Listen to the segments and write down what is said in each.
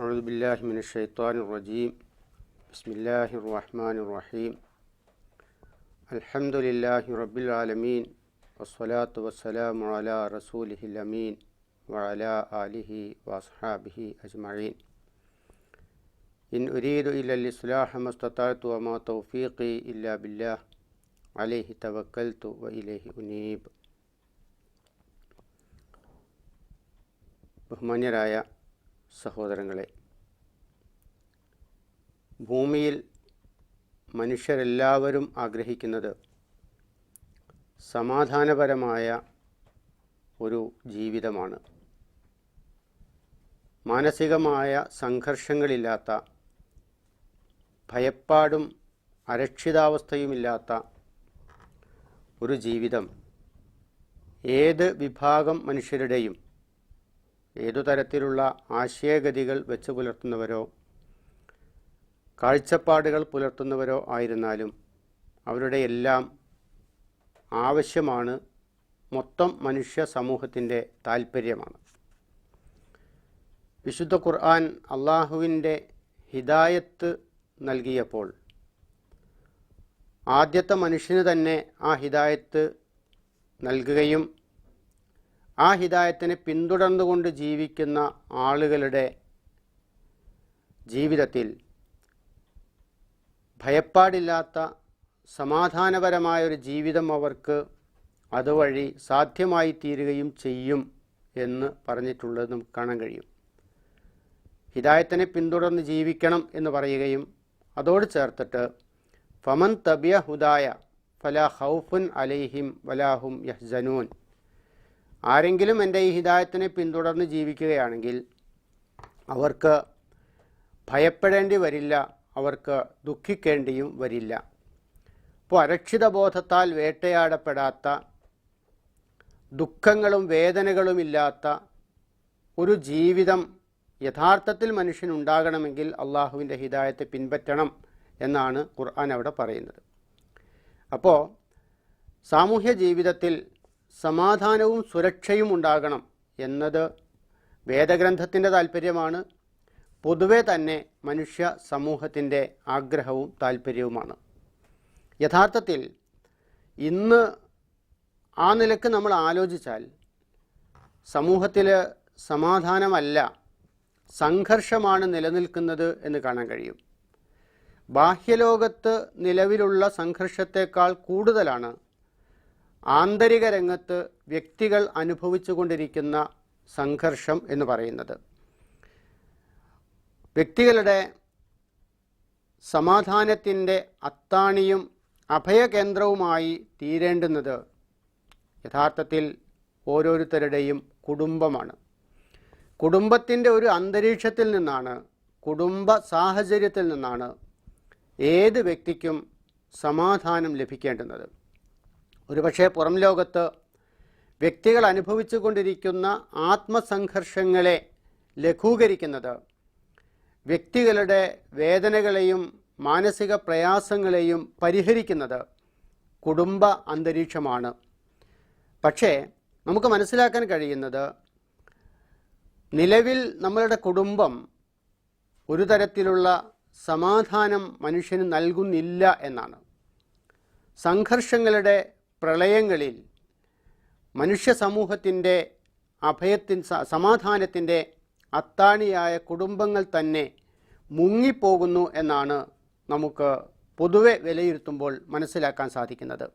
أعوذ بالله من الشيطان الرجيم بسم الله الرحمن الرحيم الحمد لله رب العالمين والصلاة والسلام على رسوله الأمين وعلى آله وأصحابه أجمعين إن أريد إلا الإصلاح ما استطعت وما توفيقي إلا بالله عليه توكلت وإليه أنيب. ബഹുമാന്യരായ സഹോദരങ്ങളെ, ഭൂമിയിൽ മനുഷ്യരെല്ലാവരും ആഗ്രഹിക്കുന്നത് സമാധാനപരമായ ഒരു ജീവിതമാണ്. മാനസികമായ സംഘർഷങ്ങളില്ലാത്ത, ഭയപ്പാടും അരക്ഷിതാവസ്ഥയുമില്ലാത്ത ഒരു ജീവിതം ഏത് വിഭാഗം മനുഷ്യരുടെയും ഏതു തരത്തിലുള്ള ആശയഗതികൾ വെച്ച് പുലർത്തുന്നവരോ കാഴ്ചപ്പാടുകൾ പുലർത്തുന്നവരോ ആയിരുന്നാലും അവരുടെ എല്ലാം ആവശ്യമാണ്, മൊത്തം മനുഷ്യ സമൂഹത്തിൻ്റെ താൽപ്പര്യമാണ്. വിശുദ്ധ ഖുർആൻ അള്ളാഹുവിൻ്റെ ഹിദായത്ത് നൽകിയപ്പോൾ ആദ്യത്തെ മനുഷ്യന് തന്നെ ആ ഹിദായത്ത് നൽകുകയും ആ ഹിദായത്തിനെ പിന്തുടർന്നുകൊണ്ട് ജീവിക്കുന്ന ആളുകളുടെ ജീവിതത്തിൽ ഭയപ്പാടില്ലാത്ത സമാധാനപരമായൊരു ജീവിതം അവർക്ക് അതുവഴി സാധ്യമായി തീരുകയും ചെയ്യും എന്ന് പറഞ്ഞിട്ടുള്ളത് നമുക്ക് കാണാൻ കഴിയും. ഹിദായത്തിനെ പിന്തുടർന്ന് ജീവിക്കണം എന്ന് പറയുകയും അതോട് ചേർത്തിട്ട് ഫമൻ തബിയ ഹുദായ ഫലാ ഖൗഫുൻ അലൈഹിം വലാഹും യഹ്സനൂൻ, ആരെങ്കിലും എൻ്റെ ഈ ഹിദായത്തിനെ പിന്തുടർന്ന് ജീവിക്കുകയാണെങ്കിൽ അവർക്ക് ഭയപ്പെടേണ്ടി വരില്ല, അവർക്ക് ദുഃഖിക്കേണ്ടിയും വരില്ല. അപ്പോൾ അരക്ഷിതബോധത്താൽ വേട്ടയാടപ്പെടാത്ത, ദുഃഖങ്ങളും വേദനകളുമില്ലാത്ത ഒരു ജീവിതം യഥാർത്ഥത്തിൽ മനുഷ്യനുണ്ടാകണമെങ്കിൽ അള്ളാഹുവിൻ്റെ ഹിദായത്തെ പിൻപറ്റണം എന്നാണ് ഖുർആൻ അവിടെ പറയുന്നത്. അപ്പോൾ സാമൂഹ്യ ജീവിതത്തിൽ സമാധാനവും സുരക്ഷയും ഉണ്ടാകണം എന്നത് വേദഗ്രന്ഥത്തിൻ്റെ താല്പര്യമാണ്, പൊതുവെ തന്നെ മനുഷ്യ സമൂഹത്തിൻ്റെ ആഗ്രഹവും താല്പര്യവുമാണ്. യഥാർത്ഥത്തിൽ ഇന്ന് ആ നിലക്ക് നമ്മൾ ആലോചിച്ചാൽ സമൂഹത്തിൽ സമാധാനമല്ല, സംഘർഷമാണ് നിലനിൽക്കുന്നത് എന്ന് കാണാൻ കഴിയും. ബാഹ്യലോകത്ത് നിലവിലുള്ള സംഘർഷത്തേക്കാൾ കൂടുതലാണ് ആന്തരിക രംഗത്ത് വ്യക്തികൾ അനുഭവിച്ചു കൊണ്ടിരിക്കുന്ന സംഘർഷം എന്ന് പറയുന്നത്. വ്യക്തികളുടെ സമാധാനത്തിൻ്റെ അത്താണിയും അഭയകേന്ദ്രവുമായി തീരേണ്ടുന്നത് യഥാർത്ഥത്തിൽ ഓരോരുത്തരുടെയും കുടുംബമാണ്. കുടുംബത്തിൻ്റെ ഒരു അന്തരീക്ഷത്തിൽ നിന്നാണ്, കുടുംബ സാഹചര്യത്തിൽ നിന്നാണ് ഏത് വ്യക്തിക്കും സമാധാനം ലഭിക്കേണ്ടുന്നത്. ഒരുപക്ഷെ പുറം ലോകത്ത് വ്യക്തികൾ അനുഭവിച്ചു കൊണ്ടിരിക്കുന്ന ആത്മസംഘർഷങ്ങളെ ലഘൂകരിക്കുന്നത്, വ്യക്തികളുടെ വേദനകളെയും മാനസിക പ്രയാസങ്ങളെയും പരിഹരിക്കുന്നത് കുടുംബ അന്തരീക്ഷമാണ്. പക്ഷേ നമുക്ക് മനസ്സിലാക്കാൻ കഴിയുന്നത് നിലവിൽ നമ്മളുടെ കുടുംബം ഒരു തരത്തിലുള്ള സമാധാനം മനുഷ്യന് നൽകുന്നില്ല എന്നാണ്. സംഘർഷങ്ങളുടെ പ്രളയങ്ങളിൽ മനുഷ്യ സമൂഹത്തിൻ്റെ സമാധാനത്തിൻ്റെ അത്താണിയായ കുടുംബങ്ങൾ തന്നെ മുങ്ങിപ്പോകുന്നു എന്നാണ് നമുക്ക് പൊതുവെ വിലയിരുത്തുമ്പോൾ മനസ്സിലാക്കാൻ സാധിക്കുന്നത്.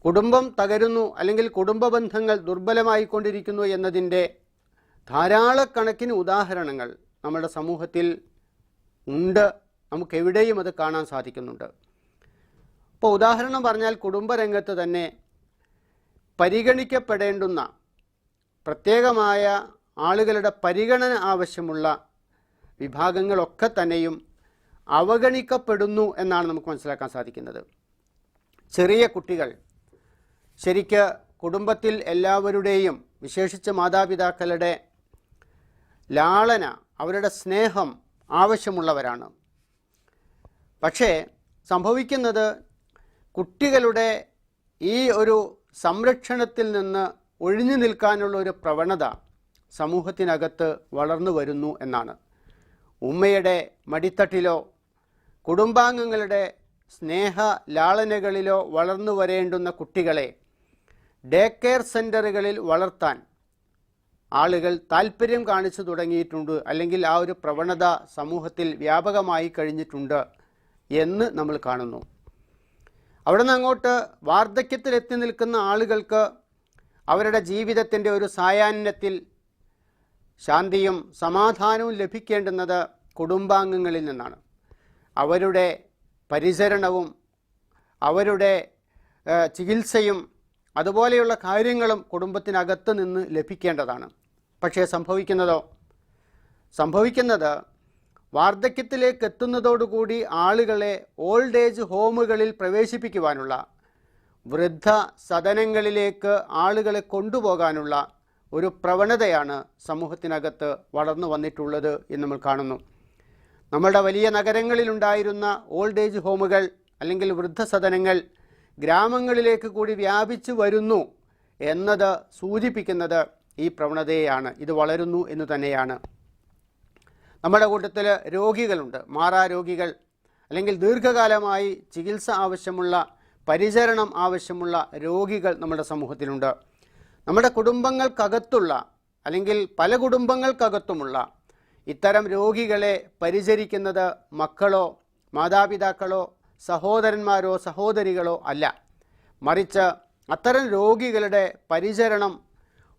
കുടുംബം തകരുന്നു അല്ലെങ്കിൽ കുടുംബ ബന്ധങ്ങൾ ദുർബലമായിക്കൊണ്ടിരിക്കുന്നു എന്നതിൻ്റെ ധാരാളക്കണക്കിന് ഉദാഹരണങ്ങൾ നമ്മുടെ സമൂഹത്തിൽ ഉണ്ട്, നമുക്കെവിടെയും അത് കാണാൻ സാധിക്കുന്നുണ്ട്. ഇപ്പോൾ ഉദാഹരണം പറഞ്ഞാൽ കുടുംബരംഗത്ത് തന്നെ പരിഗണിക്കപ്പെടേണ്ടുന്ന, പ്രത്യേകമായ ആളുകളുടെ പരിഗണന ആവശ്യമുള്ള വിഭാഗങ്ങളൊക്കെ തന്നെയും അവഗണിക്കപ്പെടുന്നു എന്നാണ് നമുക്ക് മനസ്സിലാക്കാൻ സാധിക്കുന്നത്. ചെറിയ കുട്ടികൾ ശരിക്ക് കുടുംബത്തിൽ എല്ലാവരുടെയും, വിശേഷിച്ച് മാതാപിതാക്കളുടെ ലാളന, അവരുടെ സ്നേഹം ആവശ്യമുള്ളവരാണ്. പക്ഷേ സംഭവിക്കുന്നത് കുട്ടികളുടെ ഈ ഒരു സംരക്ഷണത്തിൽ നിന്ന് ഒഴിഞ്ഞു നിൽക്കാനുള്ള ഒരു പ്രവണത സമൂഹത്തിനകത്ത് വളർന്നു വരുന്നു എന്നാണ്. ഉമ്മയുടെ മടിത്തട്ടിലോ കുടുംബാംഗങ്ങളുടെ സ്നേഹ ലാളനകളിലോ വളർന്നു വരേണ്ടുന്ന കുട്ടികളെ ഡേ കെയർ സെൻ്ററുകളിൽ വളർത്താൻ ആളുകൾ താല്പര്യം കാണിച്ചു തുടങ്ങിയിട്ടുണ്ട്, അല്ലെങ്കിൽ ആ ഒരു പ്രവണത സമൂഹത്തിൽ വ്യാപകമായി കഴിഞ്ഞിട്ടുണ്ട് എന്ന് നമ്മൾ കാണുന്നു. അവിടെ നിന്ന് അങ്ങോട്ട് വാർദ്ധക്യത്തിലെത്തി നിൽക്കുന്ന ആളുകൾക്ക് അവരുടെ ജീവിതത്തിൻ്റെ ഒരു സായാഹ്നത്തിൽ ശാന്തിയും സമാധാനവും ലഭിക്കേണ്ടുന്നത് കുടുംബാംഗങ്ങളിൽ നിന്നാണ്. അവരുടെ പരിചരണവും അവരുടെ ചികിത്സയും അതുപോലെയുള്ള കാര്യങ്ങളും കുടുംബത്തിനകത്ത് നിന്ന് ലഭിക്കേണ്ടതാണ്. പക്ഷേ സംഭവിക്കുന്നത് വാർദ്ധക്യത്തിലേക്ക് എത്തുന്നതോടുകൂടി ആളുകളെ ഓൾഡ് ഏജ് ഹോമുകളിൽ പ്രവേശിപ്പിക്കുവാനുള്ള, വൃദ്ധ സദനങ്ങളിലേക്ക് ആളുകളെ കൊണ്ടുപോകാനുള്ള ഒരു പ്രവണതയാണ് സമൂഹത്തിനകത്ത് വളർന്നു വന്നിട്ടുള്ളത് എന്ന് നമ്മൾ കാണുന്നു. നമ്മുടെ വലിയ നഗരങ്ങളിലുണ്ടായിരുന്ന ഓൾഡ് ഏജ് ഹോമുകൾ അല്ലെങ്കിൽ വൃദ്ധസദനങ്ങൾ ഗ്രാമങ്ങളിലേക്ക് കൂടി വ്യാപിച്ചു വരുന്നു എന്നത് സൂചിപ്പിക്കുന്നത് ഈ പ്രവണതയെയാണ്. ഇത് വളരുന്നു എന്ന് തന്നെയാണ്. നമ്മുടെ കൂട്ടത്തിൽ രോഗികളുണ്ട്, മാറാരോഗികൾ, അല്ലെങ്കിൽ ദീർഘകാലമായി ചികിത്സ ആവശ്യമുള്ള, പരിചരണം ആവശ്യമുള്ള രോഗികൾ നമ്മുടെ സമൂഹത്തിലുണ്ട്. നമ്മുടെ കുടുംബങ്ങൾക്കകത്തുള്ള അല്ലെങ്കിൽ പല കുടുംബങ്ങൾക്കകത്തുമുള്ള ഇത്തരം രോഗികളെ പരിചരിക്കുന്നത് മക്കളോ മാതാപിതാക്കളോ സഹോദരന്മാരോ സഹോദരികളോ അല്ല. മറിച്ച് അത്തരം രോഗികളുടെ പരിചരണം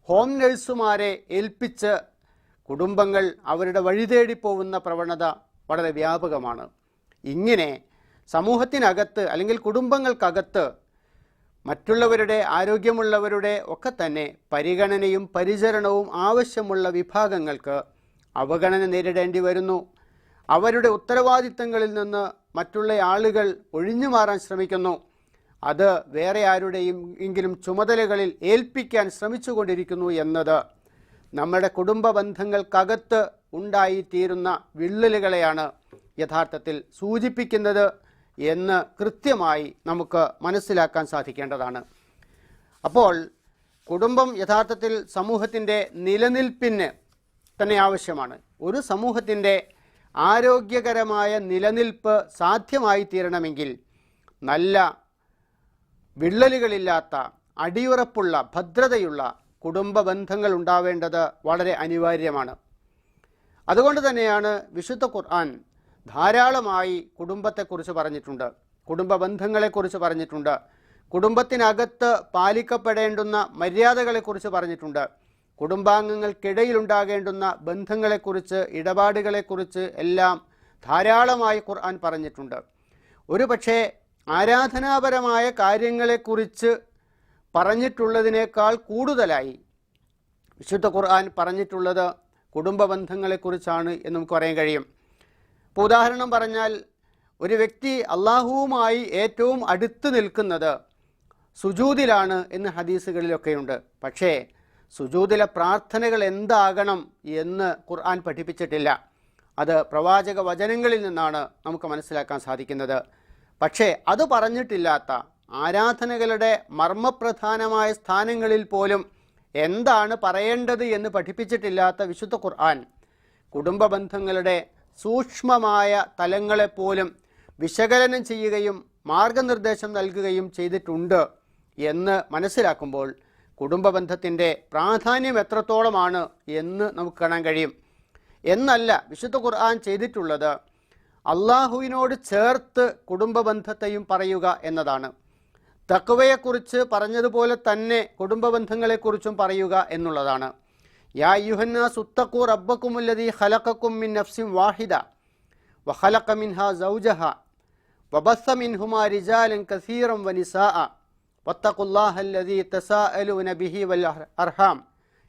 ഹോം നഴ്സുമാരെ ഏൽപ്പിച്ച് കുടുംബങ്ങൾ അവരുടെ വഴിതേടിപ്പോകുന്ന പ്രവണത വളരെ വ്യാപകമാണ്. ഇങ്ങനെ സമൂഹത്തിനകത്ത് അല്ലെങ്കിൽ കുടുംബങ്ങൾക്കകത്ത് മറ്റുള്ളവരുടെ, ആരോഗ്യമുള്ളവരുടെ ഒക്കെ തന്നെ പരിഗണനയും പരിചരണവും ആവശ്യമുള്ള വിഭാഗങ്ങൾക്ക് അവഗണന നേരിടേണ്ടി വരുന്നു. അവരുടെ ഉത്തരവാദിത്തങ്ങളിൽ നിന്ന് മറ്റുള്ള ആളുകൾ ഒഴിഞ്ഞു മാറാൻ ശ്രമിക്കുന്നു. അത് വേറെ ആരുടെയും എങ്കിലും ചുമതലകളിൽ ഏൽപ്പിക്കാൻ ശ്രമിച്ചുകൊണ്ടിരിക്കുന്നു എന്നത് നമ്മുടെ കുടുംബ ബന്ധങ്ങൾക്കകത്ത് ഉണ്ടായിത്തീരുന്ന വിള്ളലുകളെയാണ് യഥാർത്ഥത്തിൽ സൂചിപ്പിക്കുന്നത് എന്ന് കൃത്യമായി നമുക്ക് മനസ്സിലാക്കാൻ സാധിക്കേണ്ടതാണ്. അപ്പോൾ കുടുംബം യഥാർത്ഥത്തിൽ സമൂഹത്തിൻ്റെ നിലനിൽപ്പിന് തന്നെ ആവശ്യമാണ്. ഒരു സമൂഹത്തിൻ്റെ ആരോഗ്യകരമായ നിലനിൽപ്പ് സാധ്യമായി തീരണമെങ്കിൽ നല്ല വിള്ളലുകളില്ലാത്ത, അടിയുറപ്പുള്ള, ഭദ്രതയുള്ള കുടുംബ ബന്ധങ്ങൾ ഉണ്ടാവേണ്ടത് വളരെ അനിവാര്യമാണ്. അതുകൊണ്ട് തന്നെയാണ് വിശുദ്ധ ഖുർആൻ ധാരാളമായി കുടുംബത്തെക്കുറിച്ച് പറഞ്ഞിട്ടുണ്ട്, കുടുംബ ബന്ധങ്ങളെക്കുറിച്ച് പറഞ്ഞിട്ടുണ്ട്, കുടുംബത്തിനകത്ത് പാലിക്കപ്പെടേണ്ടുന്ന മര്യാദകളെക്കുറിച്ച് പറഞ്ഞിട്ടുണ്ട്, കുടുംബാംഗങ്ങൾക്കിടയിലുണ്ടാകേണ്ടുന്ന ബന്ധങ്ങളെക്കുറിച്ച്, ഇടപാടുകളെക്കുറിച്ച് എല്ലാം ധാരാളമായി ഖുർആൻ പറഞ്ഞിട്ടുണ്ട്. ഒരു പക്ഷേ ആരാധനാപരമായ കാര്യങ്ങളെക്കുറിച്ച് പറഞ്ഞിട്ടുള്ളതിനേക്കാൾ കൂടുതലായി വിശുദ്ധ ഖുർആൻ പറഞ്ഞിട്ടുള്ളത് കുടുംബ ബന്ധങ്ങളെക്കുറിച്ചാണ് എന്ന് നമുക്ക് പറയാൻ കഴിയും. ഇപ്പോൾ ഉദാഹരണം പറഞ്ഞാൽ, ഒരു വ്യക്തി അള്ളാഹുവുമായി ഏറ്റവും അടുത്ത് നിൽക്കുന്നത് സുജൂദിലാണ് എന്ന് ഹദീസുകളിലൊക്കെയുണ്ട്. പക്ഷേ സുജൂദിലെ പ്രാർത്ഥനകൾ എന്താകണം എന്ന് ഖുർആൻ പഠിപ്പിച്ചിട്ടില്ല. അത് പ്രവാചക വചനങ്ങളിൽ നിന്നാണ് നമുക്ക് മനസ്സിലാക്കാൻ സാധിക്കുന്നത്. പക്ഷേ അത് പറഞ്ഞിട്ടില്ലാത്ത, ആരാധനകളുടെ മർമ്മപ്രധാനമായ സ്ഥാനങ്ങളിൽ പോലും എന്താണ് പറയേണ്ടത് എന്ന് പഠിപ്പിച്ചിട്ടില്ലാത്ത വിശുദ്ധ ഖുർആൻ കുടുംബ ബന്ധങ്ങളുടെ സൂക്ഷ്മമായ തലങ്ങളെപ്പോലും വിശകലനം ചെയ്യുകയും മാർഗനിർദ്ദേശം നൽകുകയും ചെയ്തിട്ടുണ്ട് എന്ന് മനസ്സിലാക്കുമ്പോൾ കുടുംബ ബന്ധത്തിൻ്റെ പ്രാധാന്യം എത്രത്തോളമാണ് എന്ന് നമുക്ക് കാണാൻ കഴിയും. എന്നല്ല വിശുദ്ധ ഖുർആൻ ചെയ്തിട്ടുള്ളത് അള്ളാഹുവിനോട് ചേർത്ത് കുടുംബ ബന്ധത്തെയും പറയുക എന്നതാണ്. തഖ്വയെക്കുറിച്ച് പറഞ്ഞതുപോലെ തന്നെ കുടുംബ ബന്ധങ്ങളെക്കുറിച്ചും പറയുക എന്നുള്ളതാണ്. യാ അയ്യുഹന്നാസ് ഉത്തഖൂ റബ്ബക്കുമുല്ലദീ ഖലഖക്കും മിൻ നഫ്സിൻ വാഹിദ വഖലഖ മിൻഹാ സൗജഹ വബസ്സ മിൻഹുമാ റിജാലൻ കസീറൻ വനിസാഅ വത്തഖുല്ലാഹല്ലദീ തസാഅലൂന ബിഹി വൽ അർഹാം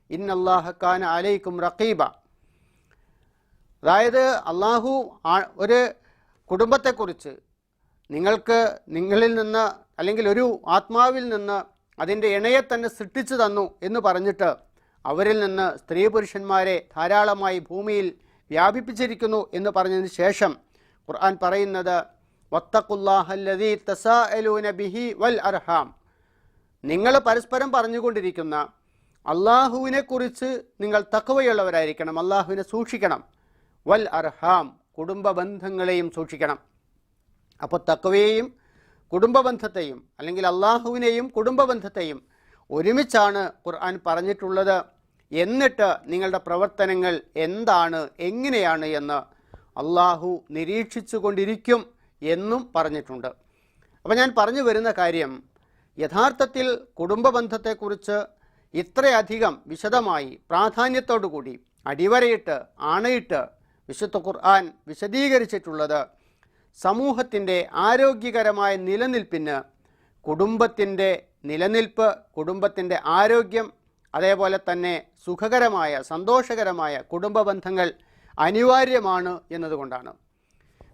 ഇന്നല്ലാഹ കാന അലൈക്കും റഖീബ. അതായത് അള്ളാഹു ഒരു കുടുംബത്തെക്കുറിച്ച് നിങ്ങളിൽ നിന്ന് അല്ലെങ്കിൽ ഒരു ആത്മാവിൽ നിന്ന് അതിൻ്റെ ഇണയെ തന്നെ സൃഷ്ടിച്ചു തന്നു എന്ന് പറഞ്ഞിട്ട് അവരിൽ നിന്ന് സ്ത്രീ പുരുഷന്മാരെ ധാരാളമായി ഭൂമിയിൽ വ്യാപിപ്പിച്ചിരിക്കുന്നു എന്ന് പറഞ്ഞതിന് ശേഷം ഖുർആൻ പറയുന്നത് വത്തഖുല്ലാഹല്ലദീ തസാഅലൂന ബിഹി വൽ അർഹാം, നിങ്ങൾ പരസ്പരം പറഞ്ഞുകൊണ്ടിരിക്കുന്ന അള്ളാഹുവിനെക്കുറിച്ച് നിങ്ങൾ തഖ്വയുള്ളവരായിരിക്കണം, അള്ളാഹുവിനെ സൂക്ഷിക്കണം. വൽ അർഹാം, കുടുംബ ബന്ധങ്ങളെയും സൂക്ഷിക്കണം. അപ്പോൾ തഖ്വയെയും കുടുംബ ബന്ധത്തെയും അല്ലെങ്കിൽ അള്ളാഹുവിനെയും കുടുംബ ബന്ധത്തെയും ഒരുമിച്ചാണ് ഖുർആൻ പറഞ്ഞിട്ടുള്ളത്. എന്നിട്ട് നിങ്ങളുടെ പ്രവർത്തനങ്ങൾ എന്താണ്, എങ്ങനെയാണ് എന്ന് അള്ളാഹു നിരീക്ഷിച്ചു കൊണ്ടിരിക്കും എന്നും പറഞ്ഞിട്ടുണ്ട്. അപ്പോൾ ഞാൻ പറഞ്ഞു വരുന്ന കാര്യം, യഥാർത്ഥത്തിൽ കുടുംബ ബന്ധത്തെക്കുറിച്ച് ഇത്രയധികം വിശദമായി പ്രാധാന്യത്തോടു കൂടി അടിവരയിട്ട് ആണയിട്ട് വിശുദ്ധ ഖുർആൻ വിശദീകരിച്ചിട്ടുള്ളത് സമൂഹത്തിൻ്റെ ആരോഗ്യകരമായ നിലനിൽപ്പിന് കുടുംബത്തിൻ്റെ നിലനിൽപ്പ്, കുടുംബത്തിൻ്റെ ആരോഗ്യം, അതേപോലെ തന്നെ സുഖകരമായ സന്തോഷകരമായ കുടുംബ ബന്ധങ്ങൾ അനിവാര്യമാണ് എന്നതുകൊണ്ടാണ്.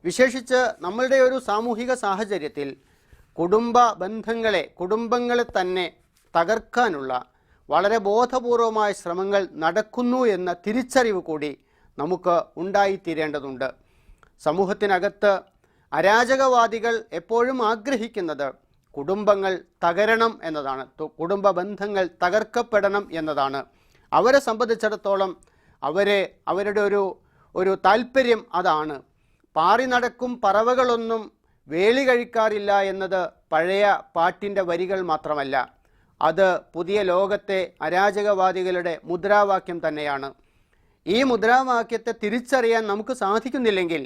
വിശേഷിച്ച് നമ്മളുടെ ഒരു സാമൂഹിക സാഹചര്യത്തിൽ കുടുംബങ്ങളെ തന്നെ തകർക്കാനുള്ള വളരെ ബോധപൂർവമായ ശ്രമങ്ങൾ നടക്കുന്നു എന്ന തിരിച്ചറിവ് കൂടി നമുക്ക് ഉണ്ടായിത്തീരേണ്ടതുണ്ട്. സമൂഹത്തിനകത്ത് അരാജകവാദികൾ എപ്പോഴും ആഗ്രഹിക്കുന്നത് കുടുംബങ്ങൾ തകരണം എന്നതാണ്, കുടുംബ ബന്ധങ്ങൾ തകർക്കപ്പെടണം എന്നതാണ്. അവരെ സംബന്ധിച്ചിടത്തോളം അവരുടെ ഒരു താല്പര്യം അതാണ്. പാറി നടക്കും പറവകളൊന്നും വേളി കഴിക്കാറില്ല എന്നത് പഴയ പാട്ടിൻ്റെ വരികൾ മാത്രമല്ല, അത് പുതിയ ലോകത്തെ അരാജകവാദികളുടെ മുദ്രാവാക്യം തന്നെയാണ്. ഈ മുദ്രാവാക്യത്തെ തിരിച്ചറിയാൻ നമുക്ക് സാധിക്കുന്നില്ലെങ്കിൽ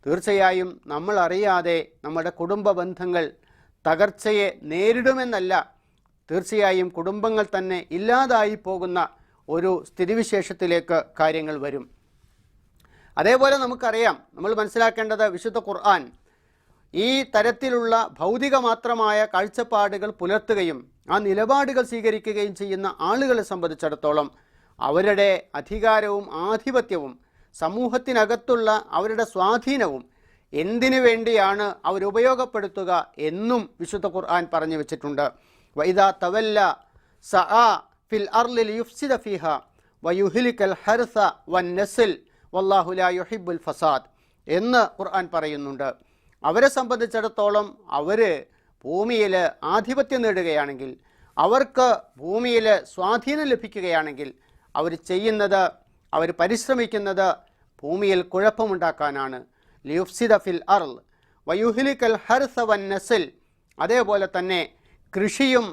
തീർച്ചയായും നമ്മൾ അറിയാതെ നമ്മുടെ കുടുംബ ബന്ധങ്ങൾ തകർച്ചയെ നേരിടുമെന്നല്ല, തീർച്ചയായും കുടുംബങ്ങൾ തന്നെ ഇല്ലാതായി പോകുന്ന ഒരു സ്ഥിതിവിശേഷത്തിലേക്ക് കാര്യങ്ങൾ വരും. അതേപോലെ നമുക്കറിയാം, നമ്മൾ മനസ്സിലാക്കേണ്ടത് വിശുദ്ധ ഖുർആൻ ഈ തരത്തിലുള്ള ഭൗതിക മാത്രമായ കാഴ്ചപ്പാടുകൾ പുലർത്തുകയും ആ നിലപാടുകൾ സ്വീകരിക്കുകയും ചെയ്യുന്ന ആളുകളെ സംബന്ധിച്ചിടത്തോളം അവരുടെ അധികാരവും ആധിപത്യവും സമൂഹത്തിനകത്തുള്ള അവരുടെ സ്വാധീനവും എന്തിനു വേണ്ടിയാണ് അവരുപയോഗപ്പെടുത്തുക എന്നും വിശുദ്ധ ഖുർആൻ പറഞ്ഞു വെച്ചിട്ടുണ്ട്. വഇദാ തവല്ല സആ ഫിൽ അർളി ലിയുഫ്സിദ ഫീഹാ വയുഹ്ലികൽ ഹർസ വന്നസ്ൽ വല്ലാഹു ലാ യുഹിബ്ബുൽ ഫസാദ് എന്ന് ഖുർആൻ പറയുന്നുണ്ട്. അവരെ സംബന്ധിച്ചിടത്തോളം അവർ ഭൂമിയിൽ ആധിപത്യം നേടുകയാണെങ്കിൽ, അവർക്ക് ഭൂമിയിൽ സ്വാധീനം ലഭിക്കുകയാണെങ്കിൽ അവർ ചെയ്യുന്നത്, അവർ പരിശ്രമിക്കുന്നത് ഭൂമിയിൽ കുഴപ്പമുണ്ടാക്കാനാണ്. ലിയുഫ്സിദ ഫിൽ അർൾ വയുഹ്ലികൽ ഹർസ വന്നസ്ൽ, അതേപോലെ തന്നെ കൃഷിയെയും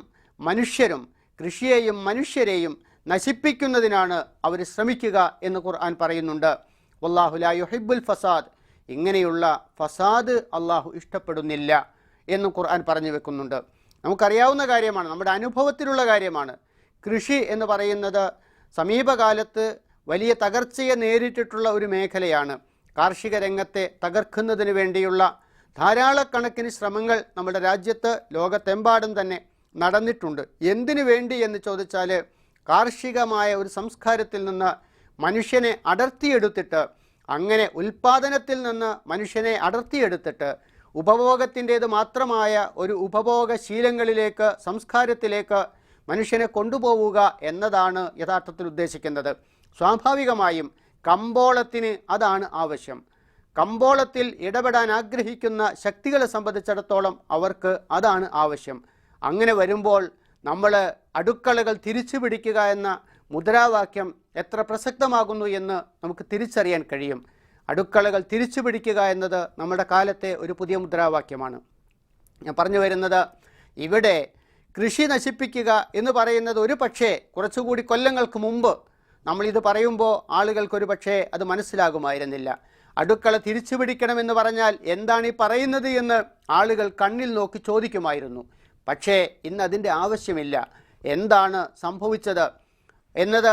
മനുഷ്യരെയും നശിപ്പിക്കുന്നതിനാണ് അവർ ശ്രമിക്കുക എന്ന് ഖുർആൻ പറയുന്നുണ്ട്. വല്ലാഹു ലാ യുഹിബ്ബുൽ ഫസാദ്, ഇങ്ങനെയുള്ള ഫസാദ് അള്ളാഹു ഇഷ്ടപ്പെടുന്നില്ല എന്ന് ഖുർആൻ പറഞ്ഞു വെക്കുന്നുണ്ട്. നമുക്കറിയാവുന്ന കാര്യമാണ്, നമ്മുടെ അനുഭവത്തിലുള്ള കാര്യമാണ്. കൃഷി എന്ന് പറയുന്നത് സമീപകാലത്ത് വലിയ തകർച്ചയെ നേരിട്ടിട്ടുള്ള ഒരു മേഖലയാണ്. കാർഷിക രംഗത്തെ തകർക്കുന്നതിന് വേണ്ടിയുള്ള ധാരാളക്കണക്കിന് ശ്രമങ്ങൾ നമ്മുടെ രാജ്യത്ത് ലോകത്തെമ്പാടും തന്നെ നടന്നിട്ടുണ്ട്. എന്തിനു വേണ്ടി എന്ന് ചോദിച്ചാൽ, കാർഷികമായ ഒരു സംസ്കാരത്തിൽ നിന്ന് മനുഷ്യനെ അടർത്തിയെടുത്തിട്ട്, അങ്ങനെ ഉൽപ്പാദനത്തിൽ നിന്ന് മനുഷ്യനെ അടർത്തിയെടുത്തിട്ട് ഉപഭോഗത്തിൻ്റേത് മാത്രമായ ഒരു ഉപഭോഗശീലങ്ങളിലേക്ക്, സംസ്കാരത്തിലേക്ക് മനുഷ്യനെ കൊണ്ടുപോവുക എന്നതാണ് യഥാർത്ഥത്തിൽ ഉദ്ദേശിക്കുന്നത്. സ്വാഭാവികമായും കമ്പോളത്തിന് അതാണ് ആവശ്യം. കമ്പോളത്തിൽ ഇടപെടാൻ ആഗ്രഹിക്കുന്ന ശക്തികളെ സംബന്ധിച്ചിടത്തോളം അവർക്ക് അതാണ് ആവശ്യം. അങ്ങനെ വരുമ്പോൾ നമ്മൾ അടുക്കളകൾ തിരിച്ചു പിടിക്കുക എന്ന മുദ്രാവാക്യം എത്ര പ്രസക്തമാകുന്നു എന്ന് നമുക്ക് തിരിച്ചറിയാൻ കഴിയും. അടുക്കളകൾ തിരിച്ചു പിടിക്കുക എന്നത് നമ്മുടെ കാലത്തെ ഒരു പുതിയ മുദ്രാവാക്യമാണ്. ഞാൻ പറഞ്ഞു വരുന്നത്, ഇവിടെ കൃഷി നശിപ്പിക്കുക എന്ന് പറയുന്നത് ഒരു പക്ഷേ കുറച്ചുകൂടി കൊല്ലങ്ങൾക്ക് മുമ്പ് നമ്മളിത് പറയുമ്പോൾ ആളുകൾക്കൊരു പക്ഷേ അത് മനസ്സിലാകുമായിരുന്നില്ല. അടുക്കള തിരിച്ചു പിടിക്കണമെന്ന് പറഞ്ഞാൽ എന്താണ് ഈ പറയുന്നത് എന്ന് ആളുകൾ കണ്ണിൽ നോക്കി ചോദിക്കുമായിരുന്നു. പക്ഷേ ഇന്ന് അതിൻ്റെ ആവശ്യമില്ല. എന്താണ് സംഭവിച്ചത് എന്നത്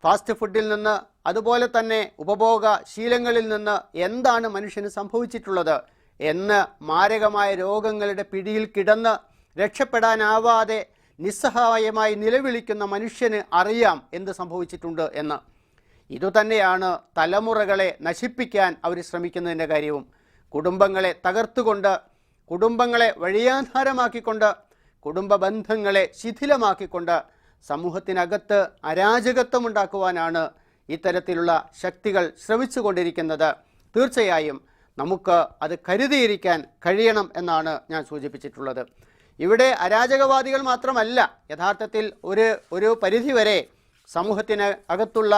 ഫാസ്റ്റ് ഫുഡിൽ നിന്ന്, അതുപോലെ തന്നെ ഉപഭോഗ ശീലങ്ങളിൽ നിന്ന് എന്താണ് മനുഷ്യന് സംഭവിച്ചിട്ടുള്ളത് എന്ന് മാരകമായ രോഗങ്ങളുടെ പിടിയിൽ കിടന്ന് രക്ഷപ്പെടാനാവാതെ നിസ്സഹായമായി നിലവിളിക്കുന്ന മനുഷ്യന് അറിയാം എന്ത് സംഭവിച്ചിട്ടുണ്ട് എന്ന്. ഇതുതന്നെയാണ് തലമുറകളെ നശിപ്പിക്കാൻ അവർ ശ്രമിക്കുന്നതിൻ്റെ കാര്യവും. കുടുംബങ്ങളെ തകർത്തുകൊണ്ട്, കുടുംബങ്ങളെ വഴിയാധാരമാക്കിക്കൊണ്ട്, കുടുംബ ബന്ധങ്ങളെ ശിഥിലമാക്കിക്കൊണ്ട് സമൂഹത്തിനകത്ത് അരാജകത്വമുണ്ടാക്കുവാനാണ് ഇത്തരത്തിലുള്ള ശക്തികൾ ശ്രമിച്ചുകൊണ്ടിരിക്കുന്നത്. തീർച്ചയായും നമുക്ക് അത് കരുതിയിരിക്കാൻ കഴിയണം എന്നാണ് ഞാൻ സൂചിപ്പിച്ചിട്ടുള്ളത്. ഇവിടെ അരാജകവാദികൾ മാത്രമല്ല, യഥാർത്ഥത്തിൽ ഒരു പരിധിവരെ സമൂഹത്തിന് അകത്തുള്ള